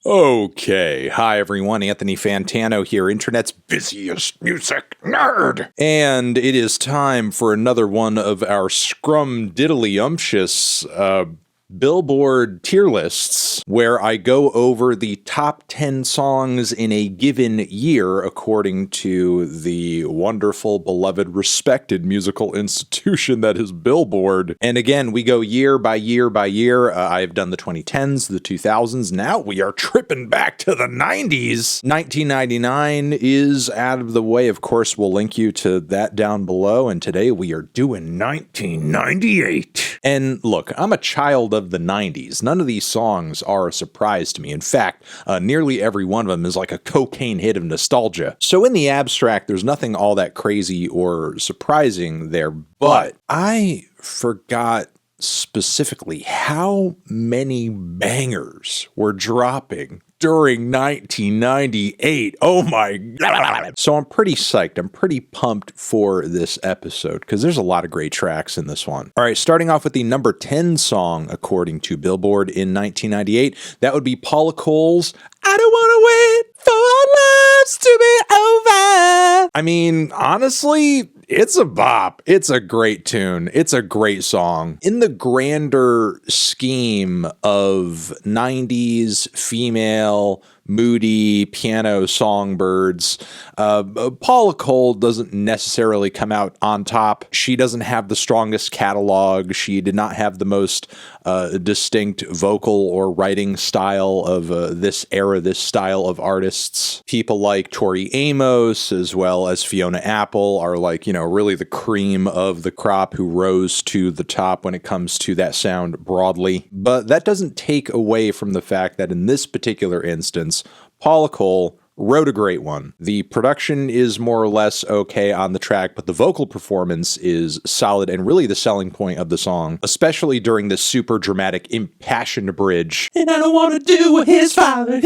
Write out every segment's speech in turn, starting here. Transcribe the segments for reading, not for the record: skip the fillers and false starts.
Okay, hi everyone, Anthony Fantano here, internet's busiest music nerd. And it is time for another one of our scrum-diddly-umptious, Billboard tier lists, where I go over the top 10 songs in a given year according to the wonderful, beloved, respected musical institution that is Billboard. And again, we go year by year by year. I've done the 2010s, the 2000s. Now we are tripping back to the 90s. 1999 is out of the way. Of course, we'll link you to that down below. And today we are doing 1998. And look, I'm a child of the 90s. None of these songs are a surprise to me. In fact, nearly every one of them is like a cocaine hit of nostalgia. So in the abstract, there's nothing all that crazy or surprising there, but I forgot specifically how many bangers were dropping during 1998. Oh my God. So I'm pretty psyched. I'm pretty pumped for this episode because there's a lot of great tracks in this one. All right, starting off with the number 10 song, according to Billboard in 1998, that would be Paula Cole's I Don't Want to Wait for Our Lives to Be Over. I mean, honestly, it's a bop. It's a great tune. It's a great song. In the grander scheme of 90s female moody piano songbirds, Paula Cole doesn't necessarily come out on top. She doesn't have the strongest catalog. She did not have the most distinct vocal or writing style of this era, this style of artists. People like Tori Amos as well as Fiona Apple are like, really the cream of the crop who rose to the top when it comes to that sound broadly. But that doesn't take away from the fact that in this particular instance, Paula Cole wrote a great one. The production is more or less okay on the track, but the vocal performance is solid and really the selling point of the song, especially during this super dramatic, impassioned bridge. And I don't want to do what his father.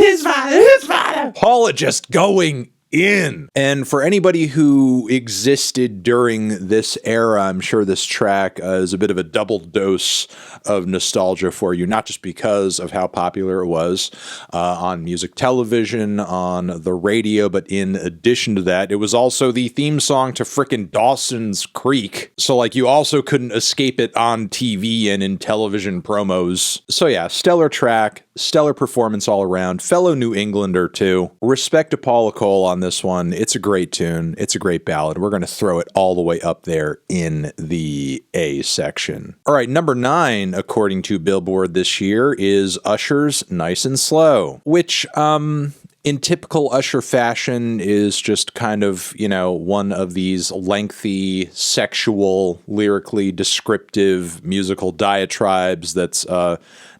Paula just going in. And for anybody who existed during this era, I'm sure this track is a bit of a double dose of nostalgia for you, not just because of how popular it was on music television, on the radio, but in addition to that, it was also the theme song to frickin' Dawson's Creek. So like you also couldn't escape it on TV and in television promos. So yeah, stellar track, stellar performance all around, fellow New Englander too. Respect to Paula Cole on this one. It's a great tune. It's a great ballad. We're going to throw it all the way up there in the A section. All right, number 9, according to Billboard this year, is Usher's Nice and Slow, which, in typical Usher fashion, is just kind of, one of these lengthy, sexual, lyrically descriptive musical diatribes that's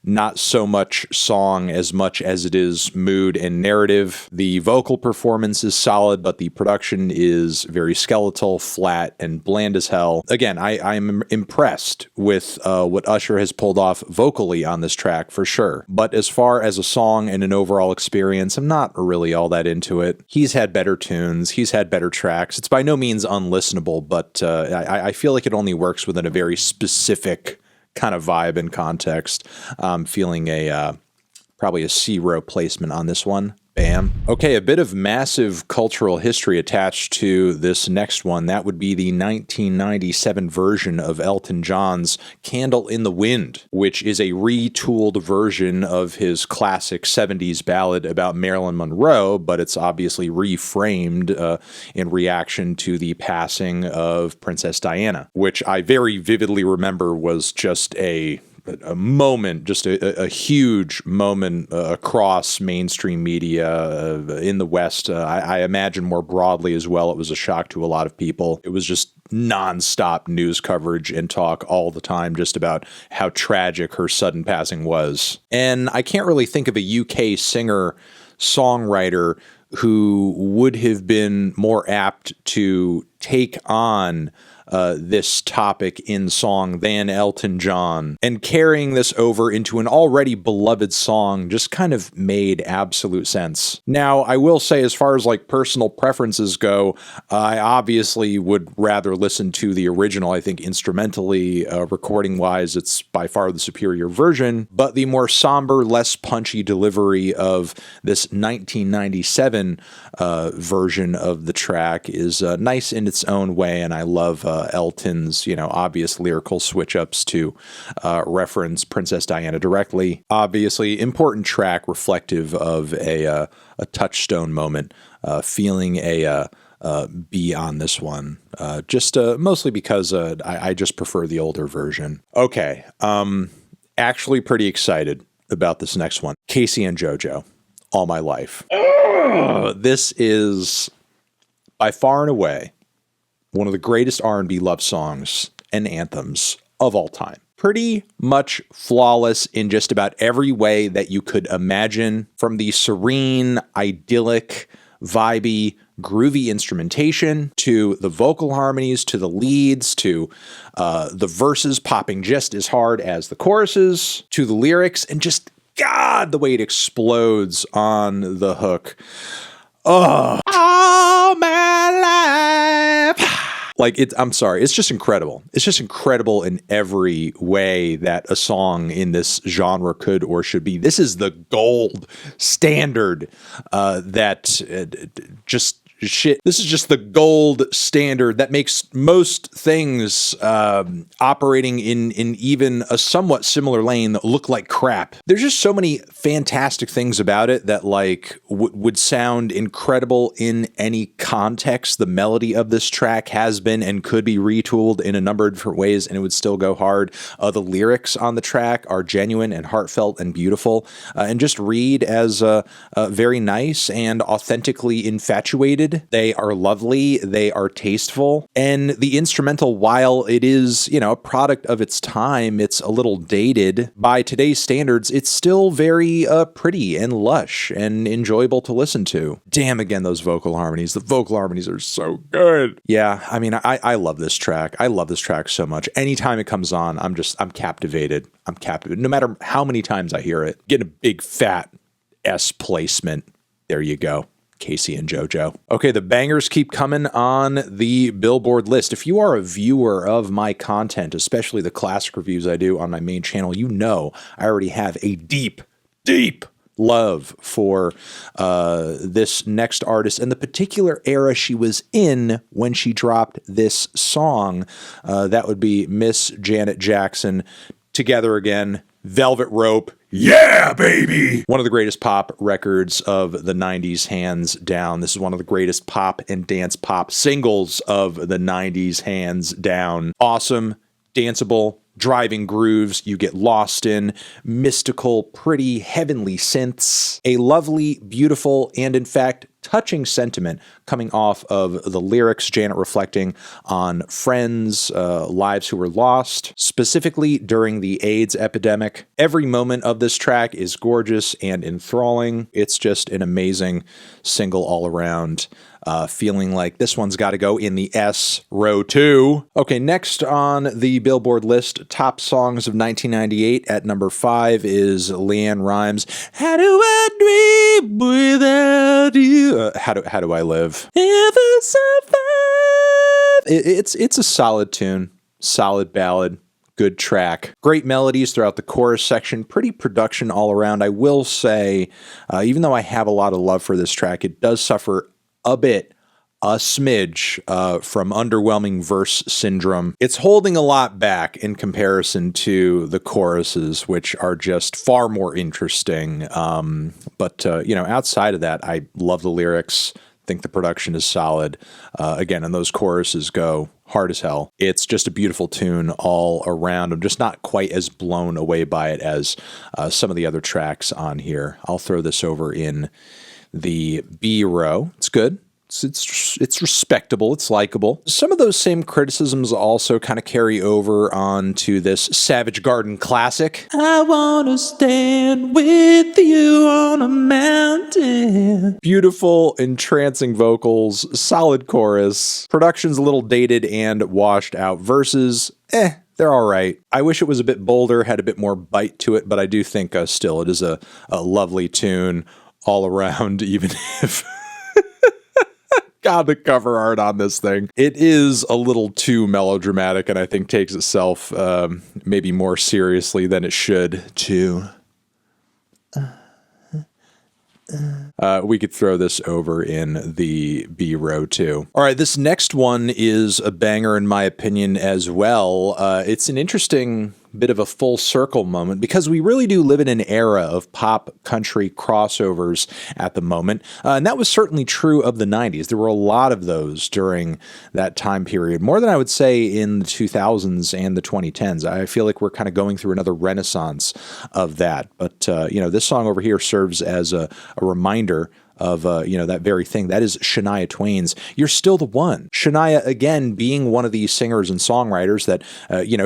not so much song as much as it is mood and narrative. The vocal performance is solid, but the production is very skeletal, flat, and bland as hell. Again, I'm impressed with what Usher has pulled off vocally on this track, for sure. But as far as a song and an overall experience, I'm not really all that into it. He's had better tunes. He's had better tracks. It's by no means unlistenable, but I feel like it only works within a very specific kind of vibe and context. I'm feeling probably a C-row placement on this one. Bam. Okay, a bit of massive cultural history attached to this next one. That would be the 1997 version of Elton John's Candle in the Wind, which is a retooled version of his classic 70s ballad about Marilyn Monroe, but it's obviously reframed in reaction to the passing of Princess Diana, which I very vividly remember was just a moment, just a huge moment across mainstream media in the West. I imagine more broadly as well. It was a shock to a lot of people. It was just nonstop news coverage and talk all the time just about how tragic her sudden passing was. And I can't really think of a UK singer-songwriter who would have been more apt to take on this topic in song than Elton John. And carrying this over into an already beloved song just kind of made absolute sense. Now, I will say, as far as like personal preferences go, I obviously would rather listen to the original. I think instrumentally, recording-wise, it's by far the superior version, but the more somber, less punchy delivery of this 1997 version of the track is nice in its own way, and I love Elton's, obvious lyrical switch-ups to reference Princess Diana directly. Obviously, important track reflective of a touchstone moment, feeling a B on this one, just mostly because I just prefer the older version. Okay, actually pretty excited about this next one. Casey and JoJo, All My Life. This is by far and away one of the greatest R&B love songs and anthems of all time. Pretty much flawless in just about every way that you could imagine, from the serene, idyllic, vibey, groovy instrumentation, to the vocal harmonies, to the leads, to the verses popping just as hard as the choruses, to the lyrics, and just, God, the way it explodes on the hook. Oh, all my life. Like, I'm sorry, it's just incredible. It's just incredible in every way that a song in this genre could or should be. This is the gold standard this is just the gold standard that makes most things operating in even a somewhat similar lane look like crap. There's just so many fantastic things about it that would sound incredible in any context. The melody of this track has been and could be retooled in a number of different ways, and it would still go hard. The lyrics on the track are genuine and heartfelt and beautiful, and just read as very nice and authentically infatuated. They are lovely, they are tasteful, and the instrumental, while it is, a product of its time, it's a little dated by today's standards, it's still very pretty and lush and enjoyable to listen to. Damn, again, those vocal harmonies. The vocal harmonies are so good. Yeah, I mean, I love this track. I love this track so much. Anytime it comes on, I'm captivated. I'm captivated. No matter how many times I hear it. Get a big fat S placement. There you go. Casey and JoJo. Okay, the bangers keep coming on the Billboard list. If you are a viewer of my content, especially the classic reviews I do on my main channel, you know I already have a deep love for this next artist and the particular era she was in when she dropped this song. That would be Miss Janet Jackson. Together Again, Velvet Rope. Yeah, baby! One of the greatest pop records of the 90s, hands down. This is one of the greatest pop and dance pop singles of the 90s, hands down. Awesome, danceable, driving grooves you get lost in, mystical, pretty, heavenly synths, a lovely, beautiful, and in fact, touching sentiment coming off of the lyrics, Janet reflecting on friends, lives who were lost, specifically during the AIDS epidemic. Every moment of this track is gorgeous and enthralling. It's just an amazing single all around. Feeling like this one's got to go in the S row too. Okay, next on the Billboard list, top songs of 1998 at number 5 is LeAnn Rimes' How Do I Dream Without You? How do I live? Ever survive? It's a solid tune, solid ballad. Good track. Great melodies throughout the chorus section. Pretty production all around. I will say, even though I have a lot of love for this track, it does suffer a smidge from underwhelming verse syndrome. It's holding a lot back in comparison to the choruses, which are just far more interesting. But outside of that, I love the lyrics. Think the production is solid. Again, and those choruses go hard as hell. It's just a beautiful tune all around. I'm just not quite as blown away by it as some of the other tracks on here. I'll throw this over in the B row. It's good. It's respectable. It's likable. Some of those same criticisms also kind of carry over onto this Savage Garden classic. I want to stand with you on a mountain Beautiful, entrancing vocals, solid chorus. Production's a little dated and washed out. Verses, they're all right. I wish it was a bit bolder, had a bit more bite to it, but I do think still it is a lovely tune all around, even if... God, the cover art on this thing. It is a little too melodramatic and I think takes itself maybe more seriously than it should, too. We could throw this over in the B row too. All right, this next one is a banger in my opinion as well. It's an interesting bit of a full circle moment because we really do live in an era of pop country crossovers at the moment. And that was certainly true of the 90s. There were a lot of those during that time period, more than I would say in the 2000s and the 2010s. I feel like we're kind of going through another renaissance of that. But, this song over here serves as a reminder of, that very thing. That is Shania Twain's You're Still the One. Shania, again, being one of these singers and songwriters that,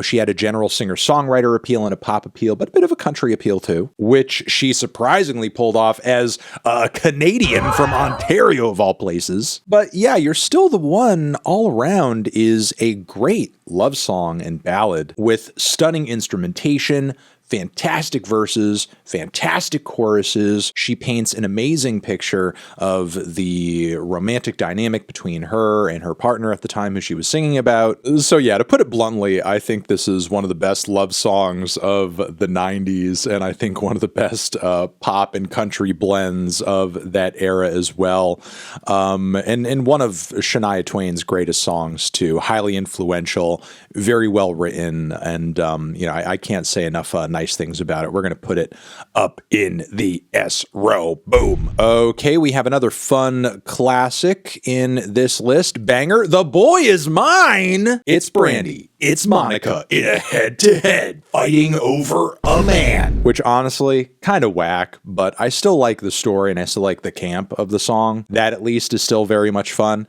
she had a general singer-songwriter appeal and a pop appeal, but a bit of a country appeal too, which she surprisingly pulled off as a Canadian from Ontario of all places. But yeah, You're Still the One all around is a great love song and ballad with stunning instrumentation, fantastic verses, fantastic choruses. She paints an amazing picture of the romantic dynamic between her and her partner at the time who she was singing about. So yeah, to put it bluntly, I think this is one of the best love songs of the 90s, and I think one of the best pop and country blends of that era as well. And one of Shania Twain's greatest songs too. Highly influential, very well written, and I can't say enough nice things about it. We're going to put it up in the S row. Boom. Okay, we have another fun classic in this list. Banger. The Boy Is Mine. It's Brandy. It's Monica in a head-to-head fighting over a man. Which honestly, kind of whack, but I still like the story and I still like the camp of the song. That at least is still very much fun.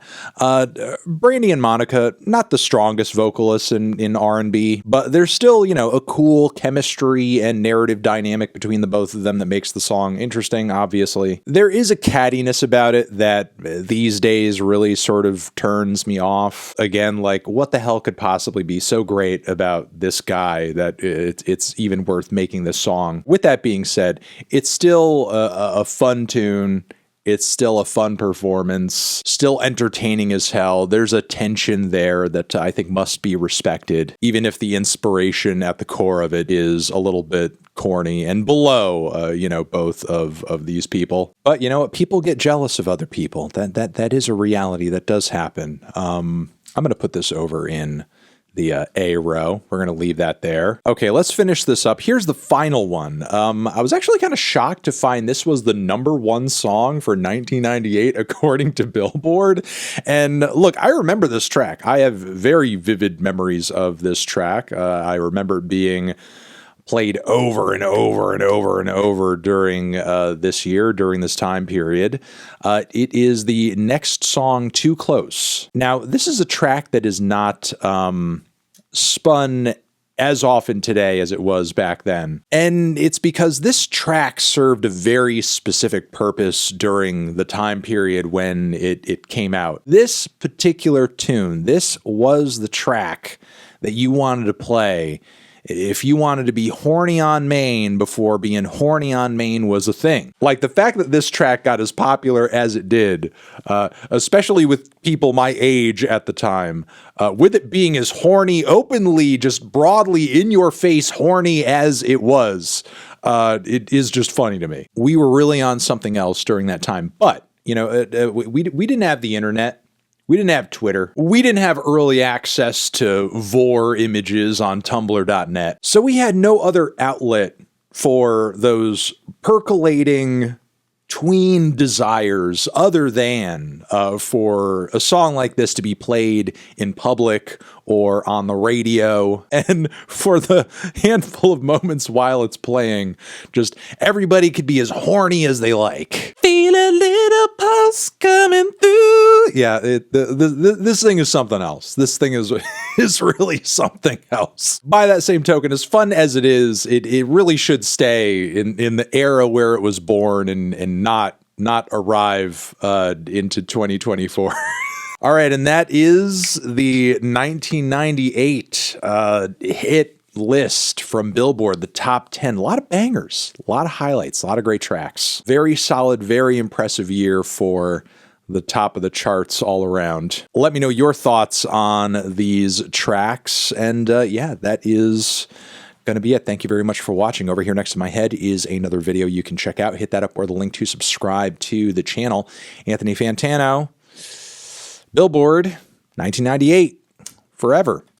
Brandy and Monica, not the strongest vocalists in R&B, but there's still, a cool chemistry and narrative dynamic between the both of them that makes the song interesting, obviously. There is a cattiness about it that these days really sort of turns me off. Again, like, what the hell could possibly be so great about this guy that it's even worth making this song? With that being said, it's still a fun tune. It's still a fun performance, still entertaining as hell. There's a tension there that I think must be respected, even if the inspiration at the core of it is a little bit corny and below, both of these people. But you know what? People get jealous of other people. That is a reality that does happen. I'm going to put this over in the A row. We're going to leave that there. Okay, let's finish this up. Here's the final one. I was actually kind of shocked to find this was the #1 song for 1998 according to Billboard. And look, I remember this track. I have very vivid memories of this track. I remember it being played over and over and over and over during during this time period. It is the next song, Too Close. Now, this is a track that is not spun as often today as it was back then. And it's because this track served a very specific purpose during the time period when it came out. This particular tune, this was the track that you wanted to play if you wanted to be horny on Maine before being horny on Maine was a thing. Like, the fact that this track got as popular as it did, especially with people my age at the time, with it being as horny, openly, just broadly in your face horny as it was, it is just funny to me. We were really on something else during that time. But, we didn't have the internet. We didn't have Twitter. We didn't have early access to vor images on tumblr.net. So we had no other outlet for those percolating tween desires other than for a song like this to be played in public or on the radio. And for the handful of moments while it's playing, just everybody could be as horny as they like. Feel a little pulse coming through. Yeah, this thing is something else. This thing is really something else. By that same token, as fun as it is, it really should stay in the era where it was born and not not arrive into 2024. All right, and that is the 1998 hit list from Billboard, the top 10. A lot of bangers, a lot of highlights, a lot of great tracks. Very solid, very impressive year for the top of the charts all around. Let me know your thoughts on these tracks. And yeah, that is going to be it. Thank you very much for watching. Over here next to my head is another video you can check out. Hit that up or the link to subscribe to the channel. Anthony Fantano, Billboard, 1998, forever.